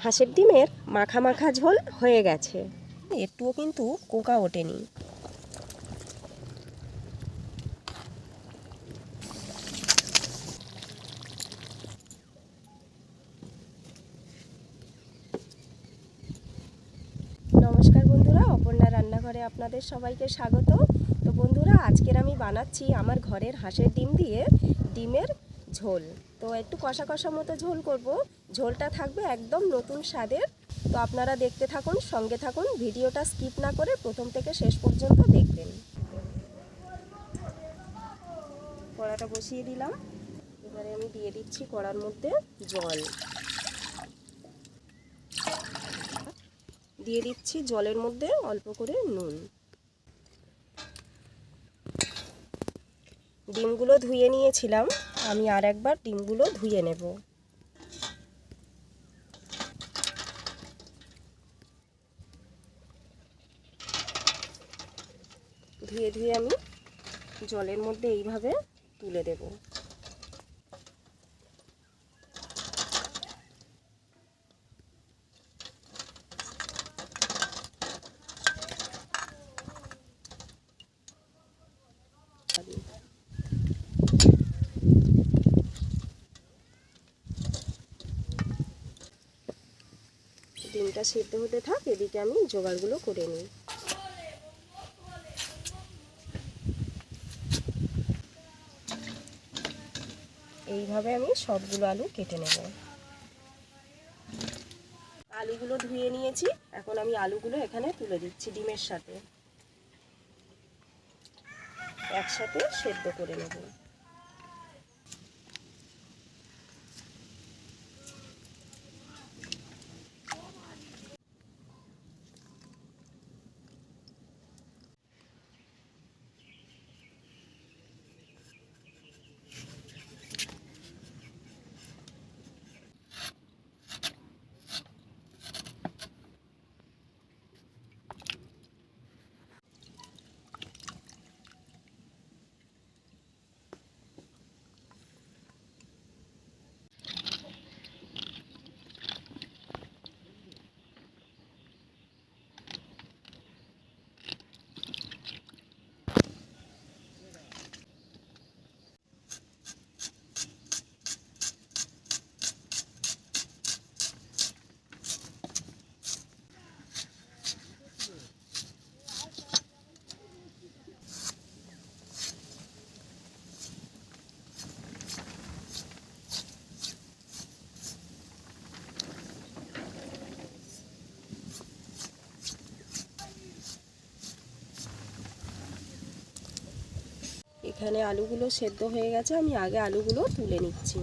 হাঁসের ডিমের মাখা মাখা ঝোল হয়ে গেছে, একটুও কিন্তু কোঁকা ওঠেনি। নমস্কার বন্ধুরা, অপর্ণা রান্নাঘরে আপনাদের সবাইকে স্বাগত। তো বন্ধুরা, আজকের আমি বানাচ্ছি আমার ঘরের হাঁসের ডিম দিয়ে ডিমের ঝোল। তো একটু কষা কষা মতো ঝোল করব। ঝোলটা থাকবে একদম নতুন স্বাদের। তো আপনারা দেখতে থাকুন, সঙ্গে থাকুন, ভিডিওটা স্কিপ না করে প্রথম থেকে শেষ পর্যন্ত দেখবেন। কড়াটা বসিয়ে দিলাম, এবারে আমি দিয়ে দিচ্ছি কড়ার মধ্যে জল। দিয়ে দিচ্ছি জলের মধ্যে অল্প করে নুন। ডিমগুলো ধুয়ে নিয়েছিলাম, আমি আর একবার ডিমগুলো ধুয়ে নেব। ধুয়ে ধুয়ে আমি জলের মধ্যে এইভাবে তুলে দেব। ডিমটা সিদ্ধ হতে থাক, এদিকে আমি জোগাড়গুলো করে নিই। এইভাবে আমি সবগুলো আলু কেটে নেব। আলুগুলো ধুয়ে নিয়েছি, এখন আমি আলুগুলো এখানে তুলে দিচ্ছি ডিমের সাথে, একসাথে সেদ্ধ করে নেব। এখানে আলুগুলো সেদ্ধ হয়ে গেছে, আমি আগে আলুগুলো তুলে নিচ্ছি।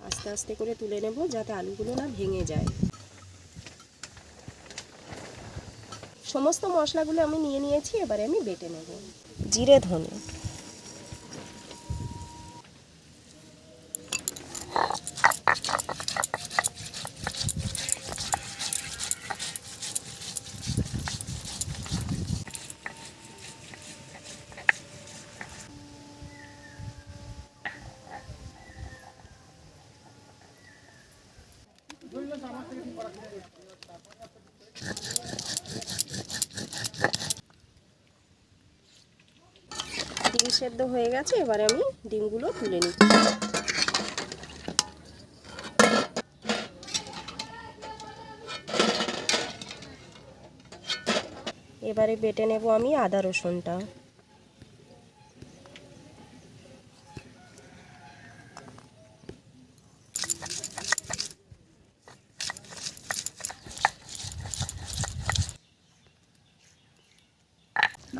আস্তে আস্তে করে তুলে নেব, যাতে আলুগুলো না ভেঙে যায়। সমস্ত মশলাগুলো আমি নিয়ে নিয়েছি, এবারে আমি বেটে নেব। জিরে ধনে, ডিম সেদ্ধ হয়ে গেছে, এবারে আমি ডিমগুলো তুলে নিচ্ছি। এবারে বেটে নেব আমি আদা রসুনটা।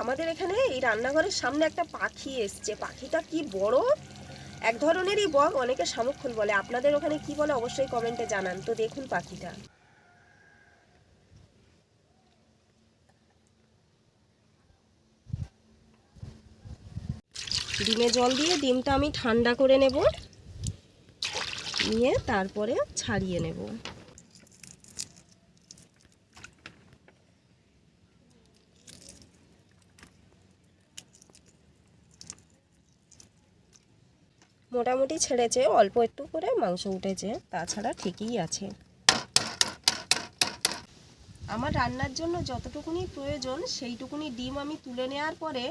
আমাদের এখানে এই রান্নাঘরের সামনে একটা পাখি এসছে, পাখিটা কি বড়, এক ধরনেরই বক, অনেকে শামুকখোল বলে। আপনাদের ওখানে কি বলে অবশ্যই কমেন্টে জানান। তো দেখুন পাখিটা। ডিমে জল দিয়ে ডিমটা আমি ঠান্ডা করে নেব, নিয়ে তারপরে ছাড়িয়ে নেব। মোটামুটি ছেড়েছে, অল্প একটু করে মাংস উঠেছে, তাছাড়া ঠিকই আছে। আমার রান্নার জন্য যতটুকুনি প্রয়োজন সেইটুকুনি ডিম আমি তুলে নেওয়ার পরে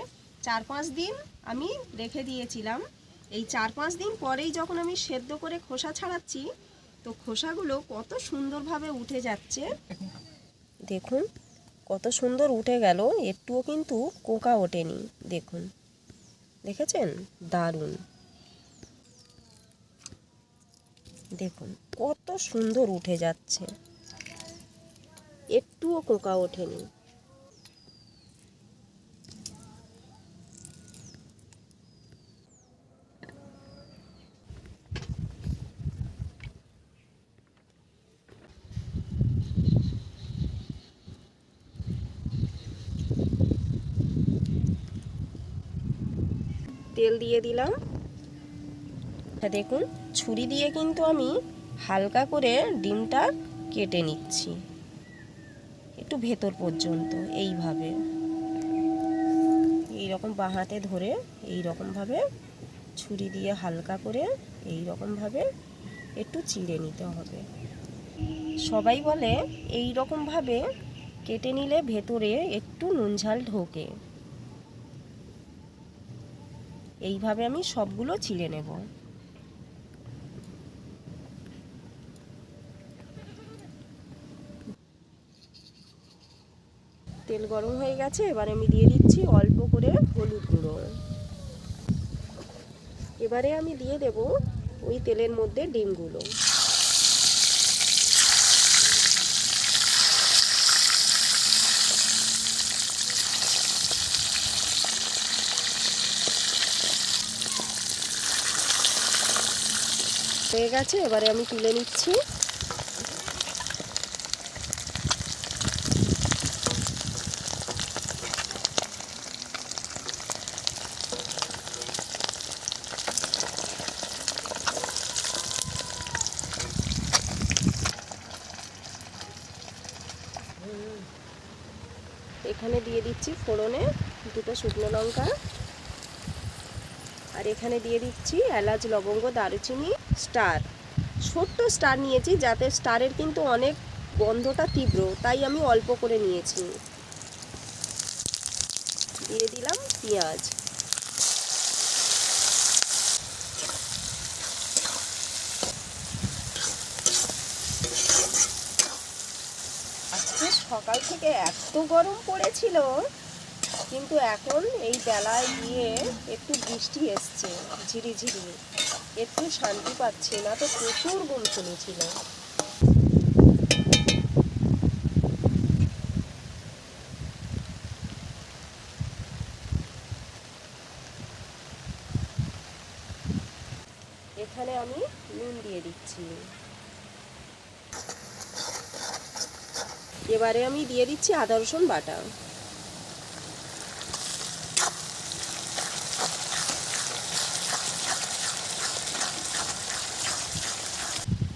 4-5 দিন আমি রেখে দিয়েছিলাম। এই 4-5 দিন পরেই যখন আমি সেদ্ধ করে খোসা ছাড়াচ্ছি, তো খোসাগুলো কত সুন্দরভাবে উঠে যাচ্ছে। দেখুন কত সুন্দর উঠে গেল, একটুও কিন্তু কোঁকা ওঠেনি। দেখুন, দেখেছেন? দারুণ। দেখুন কত সুন্দর উঠে যাচ্ছে, একটুও কোঁকা ওঠেনি। তেল দিয়ে দিলাম। দেখুন ছুরি দিয়ে কিন্তু আমি হালকা করে ডিমটা কেটে নিচ্ছি, একটু ভেতর পর্যন্ত। এইভাবে এইরকম বাঁ হাতে ধরে এইরকমভাবে ছুরি দিয়ে হালকা করে এইরকমভাবে একটু চিড়ে নিতে হবে। সবাই বলে এই রকমভাবে কেটে নিলে ভেতরে একটু নুন ঝাল ঢোকে। এইভাবে আমি সবগুলো চিড়ে নেব। তেল গরম হয়ে গেছে, এবার আমি দিয়ে দিচ্ছি অল্প করে হলুদ গুঁড়ো। এবারে আমি দিয়ে দেব ওই তেলের মধ্যে ডিমগুলো। হয়ে গেছে, এবারে আমি তুলে নিচ্ছি। এখানে দিয়ে দিচ্ছি ফোড়নে 2টো শুকনো লঙ্কা, আর এখানে দিয়ে দিচ্ছি এলাচ, লবঙ্গ, দারুচিনি, স্টার। ছোট্ট স্টার নিয়েছি, যাতে স্টারের কিন্তু অনেক গন্ধটা তীব্র, তাই আমি অল্প করে নিয়েছি। দিয়ে দিলাম পেঁয়াজ। আজকে সকাল থেকে এত গরম পড়েছিল, কিন্তু এখন এই বেলায় গিয়ে একটু বৃষ্টি এসছে ঝিরিঝিরি, একটু শান্তি পাচ্ছি, না তো প্রচুর গুমসুনি ছিল। এখানে আমি নুন দিয়ে দিচ্ছি। এবারে আমি দিয়ে দিচ্ছি আদা রসুন বাটা।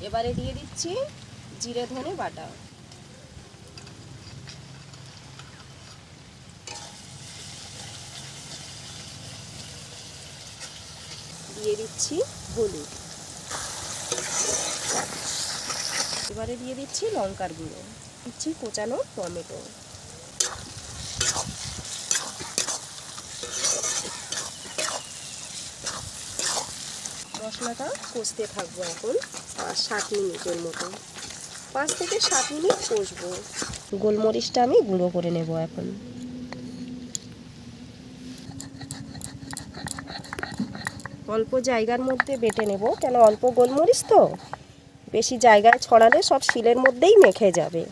এবারে দিয়ে দিচ্ছি জিরে ধনে বাটা। দিয়ে দিচ্ছি হলুদ। এবারে দিয়ে দিচ্ছি লঙ্কার গুঁড়ো, দিচ্ছি কোচানো টমেটো। মশলাটা কষতে থাকবো এখন 5-7 মিনিটের মতো। 5 থেকে 7 মিনিট কষবো। গোলমরিচটা আমি গুঁড়ো করে নেব এখন। অল্প জায়গার মধ্যে বেটে নেব, কেন অল্প গোলমরিচ তো, বেশি জায়গায় ছড়ালে সব শিলের মধ্যেই মেখে যাবে।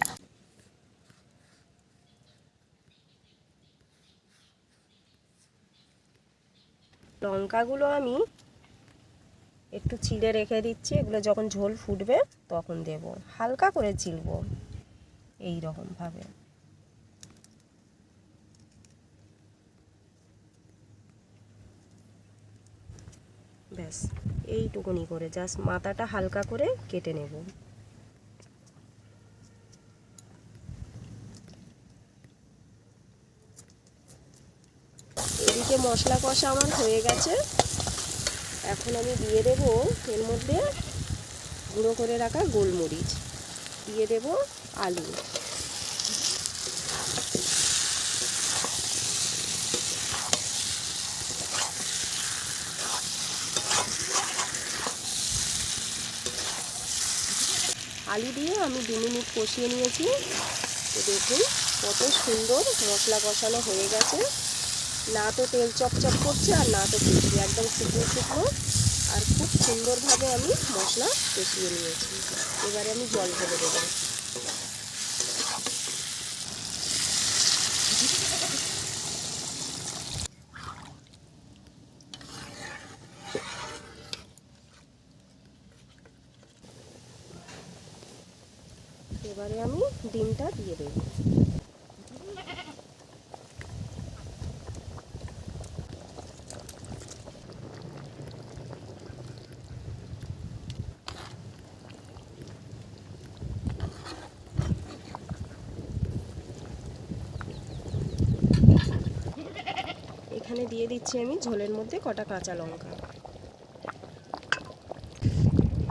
লঙ্কাগুলো আমি একটু চিড়ে রেখে দিচ্ছি, এগুলো যখন ঝোল ফুটবে তখন দেব। হালকা করে চিলব এই রকমভাবে। ব্যাস এইটুকুনি করে জাস্ট মাথাটা হালকা করে কেটে নেব। এদিকে মশলা কষা আমার হয়ে গেছে, এখন আমি দিয়ে দেব এর মধ্যে গুঁড়ো করে রাখা গোলমরিচ, দিয়ে দেব আলু, আলু দিয়ে আমি 2 মিনিট কষিয়ে নিয়েছি। তো দেখুন কত সুন্দর মশলা কষানো হয়ে গেছে, না তো তেল চপচপ করছে আর না তো কিছু, একদম শুকনো শুকনো, আর খুব সুন্দরভাবে আমি মশলা কষিয়ে নিয়েছি। এবারে আমি জল ঢেলে দেবো। এবারে আমি ডিমটা দিয়ে দেব। এখানে দিয়ে দিচ্ছি আমি ঝোলের মধ্যে কটা কাঁচা লঙ্কা।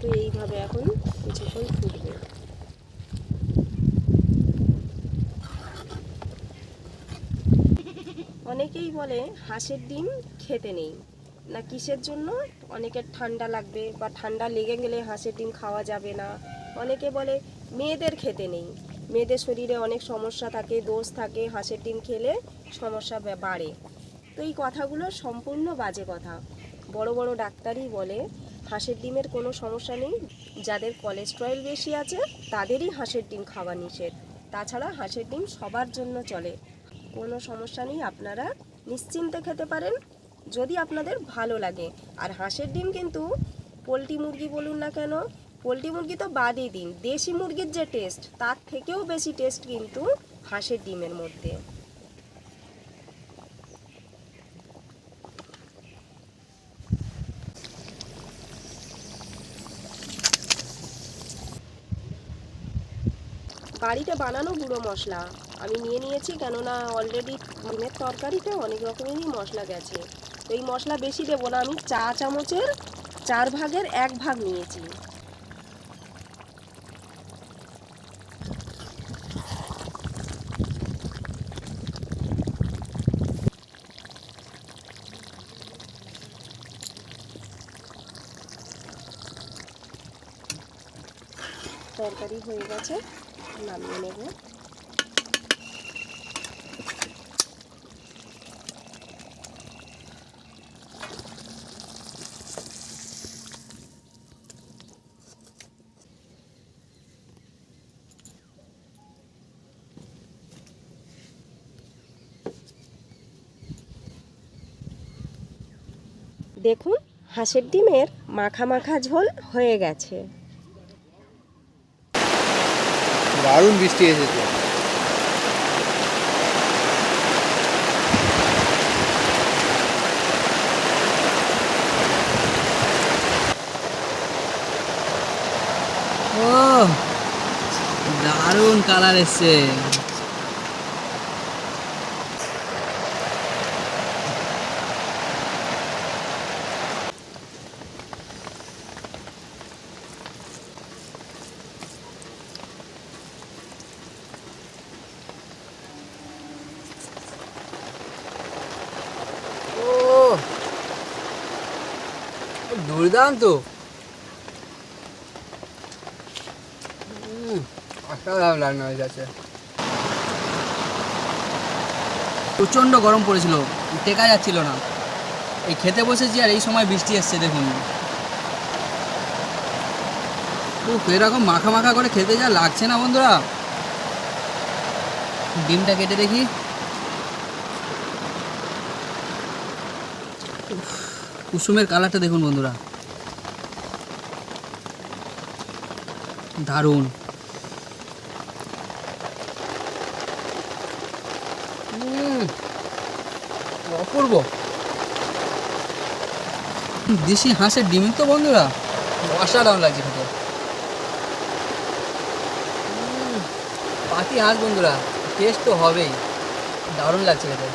তো এইভাবে এখন কিছুক্ষণ ফুটবে। অনেকেই বলে হাঁসের ডিম খেতে নেই, না কিসের জন্য, অনেকের ঠান্ডা লাগবে বা ঠান্ডা লেগে গেলে হাঁসের ডিম খাওয়া যাবে না। অনেকে বলে মেয়েদের খেতে নেই, মেয়েদের শরীরে অনেক সমস্যা থাকে, দোষ থাকে, হাঁসের ডিম খেলে সমস্যা বাড়ে। তো এই কথাগুলো সম্পূর্ণ বাজে কথা। বড় বড় ডাক্তারই বলে হাঁসের ডিমের কোনো সমস্যা নেই, যাদের কোলেস্টেরল বেশি আছে তাদেরই হাঁসের ডিম খাওয়া নিষেধ। তাছাড়া হাঁসের ডিম সবার জন্য চলে, কোনো সমস্যা নেই, আপনারা নিশ্চিন্তে খেতে পারেন যদি আপনাদের ভালো লাগে। আর হাঁসের ডিম কিন্তু পোলট্রি মুরগি বলুন না কেন, পোলট্রি মুরগি তো বাদই দিন, দেশি মুরগির যে টেস্ট তার থেকেও বেশি টেস্ট কিন্তু হাঁসের ডিমের মধ্যে। বাড়িতে বানানো গুঁড়ো মশলা আমি নিয়ে নিয়েছি, কেননা অলরেডি ডিমের তরকারিতে অনেক রকমেরই মশলা গেছে। তো এই মশলা বেশি দেবো না, আমি চা চামচের 4 ভাগের 1 ভাগ নিয়েছি। তরকারি হয়ে গেছে, নামিয়ে নেব। দেখুন হাঁসের ডিমের মাখা মাখা ঝোল হয়ে গেছে। দারুণ বৃষ্টি এসেছে। ও দারুণ কালার এসছে। ও দুর্দান্ত, অসাধারণ রান্না হয়ে গেছে। প্রচণ্ড গরম পড়েছিল, টেকা যাচ্ছিল না। এই খেতে বসেছি আর এই সময় বৃষ্টি এসছে দেখুন। এরকম মাখা মাখা করে খেতে যা লাগছে না বন্ধুরা। ডিমটা কেটে দেখি। কুসুমের কালারটা দেখুন বন্ধুরা, দারুণ। অপূর্ব। দেশি হাঁসের ডিম তো বন্ধুরা, অসাধারণ লাগছে খেতে। পাতি হাঁস বন্ধুরা, টেস্ট তো হবেই, দারুণ লাগছে খেতে।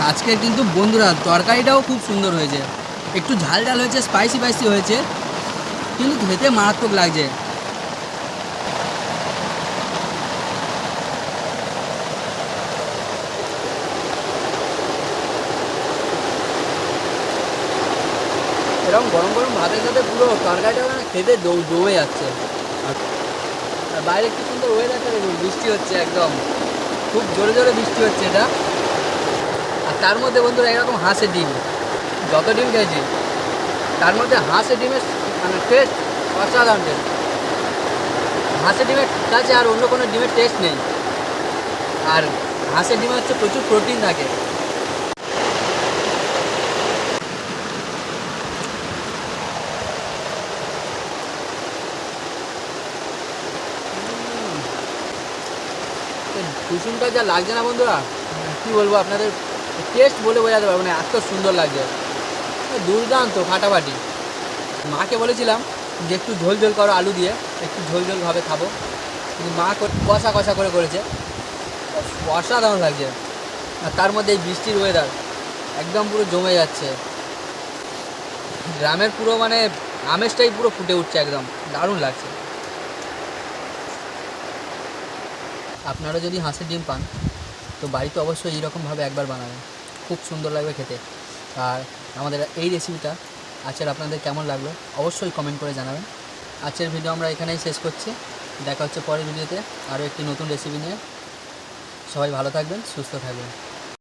আজকে কিন্তু বন্ধুরা তরকারিটাও খুব সুন্দর হয়েছে, একটু ঝাল ঝাল হয়েছে, স্পাইসি স্পাইসি হয়েছে, কিন্তু খেতে মারাত্মক লাগছে। এরকম গরম গরম ভাতের সাথে পুরো তরকারিটা মানে খেতে জমে যাচ্ছে। আর বাইরে কি সুন্দর ওয়েদারটা দেখুন, বৃষ্টি হচ্ছে, একদম খুব জোরে জোরে বৃষ্টি হচ্ছে এটা। আর তার মধ্যে বন্ধুরা এরকম হাঁসের ডিম, যত ডিম খেয়েছি তার মধ্যে হাঁসের ডিমের মানে টেস্ট অসাধারণ টেস্ট। হাঁসের ডিমের কাছে আর অন্য কোনো ডিমের টেস্ট নেই। আর হাঁসের ডিমে হচ্ছে প্রচুর প্রোটিন থাকে। কুসুমটা যা লাগছে না বন্ধুরা, কী বলবো আপনাদের, টেস্ট বলে বোঝাতে পারবো না, এত সুন্দর লাগছে, দুর্দান্ত ফাটাফাটি। মাকে বলেছিলাম যে একটু ঝোল ঝোল করো আলু দিয়ে, একটু ঝোল ঝোল ভাবে খাবো, কিন্তু মা কষা কষা করে করেছে, অসাধারণ লাগছে। আর তার মধ্যে এই বৃষ্টির ওয়েদার একদম পুরো জমে যাচ্ছে, গ্রামের পুরো মানে আমেজটাই পুরো ফুটে উঠছে, একদম দারুণ লাগছে। আপনারা যদি হাঁসের ডিম পান তো বাড়িতে অবশ্যই এইরকমভাবে একবার বানাবেন, খুব সুন্দর লাগবে খেতে। আর আমাদের এই রেসিপিটা আজকের আপনাদের কেমন লাগলো অবশ্যই কমেন্ট করে জানাবেন। আজকের ভিডিও আমরা এখানেই শেষ করছি, দেখা হচ্ছে পরের ভিডিওতে আরও একটি নতুন রেসিপি নিয়ে। সবাই ভালো থাকবেন, সুস্থ থাকবেন।